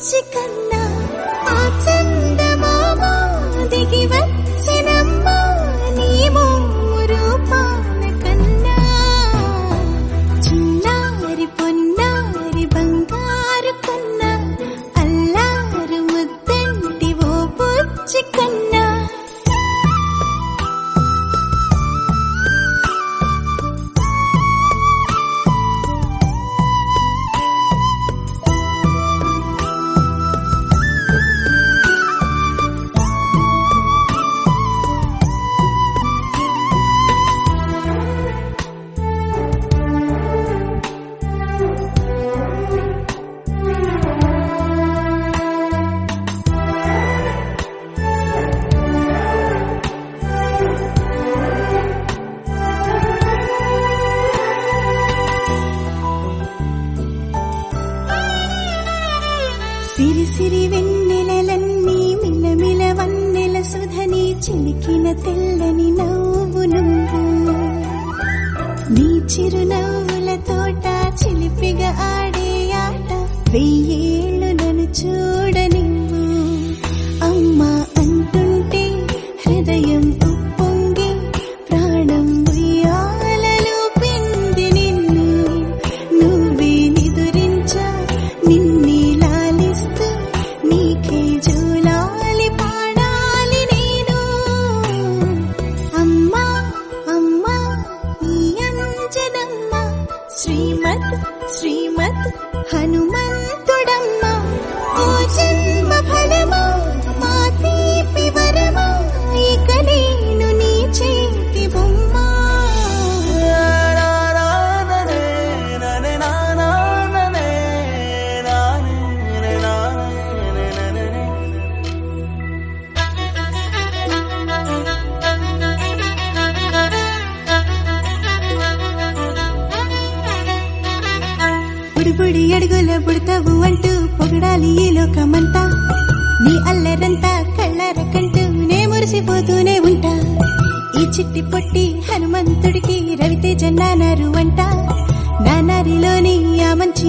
బుచ్చి కన్నా ఆ చందమామ దిగి వచ్చినమ్మా నీ రూపాల కన్నా చిన్నారి పొన్నారి బంగారు కన్నా అల్లారు ముద్దంటి ఓ బుచ్చి కన్నా సిరి సిరి వెన్నెలలన్నీ మిలమిల వన్నెల సుధని చిలికిన తెల్లని నవ్వు నువ్వు నీ చిరునవ్వుల తోట చిలిపిగా ఆడే ఆట వెయ్యేళ్ళు నన్ను చూడనివ్వు అమ్మా అంటుంటే హృదయం ఉప్పొంగి ప్రాణం ఉయ్యాలలో పిండి నిన్ను నువ్వే నిదురించా నిన్నే నీకే జూలాలి పాడాలి నేను అమ్మా అమ్మా ఈ అంజనమ్మ శ్రీమత్ శ్రీమత్ హనుమంతుడమ్మ ఓ జన్మ ఫలమా మా తీపి వరమా ఇక నేను నీ చేతి బొమ్మ బుడిబుడి అడుగుల బుడతావు అంటూ పొగడాలి ఈ లోకమంతా నీ అల్లరంతా కళ్ళరకంటూ నే మురిసిపోతూనే ఉంటా ఈ చిట్టి పొట్టి హనుమంతుడికి రవితేజ నానారు అంట నానారిలోని ఆ మంచి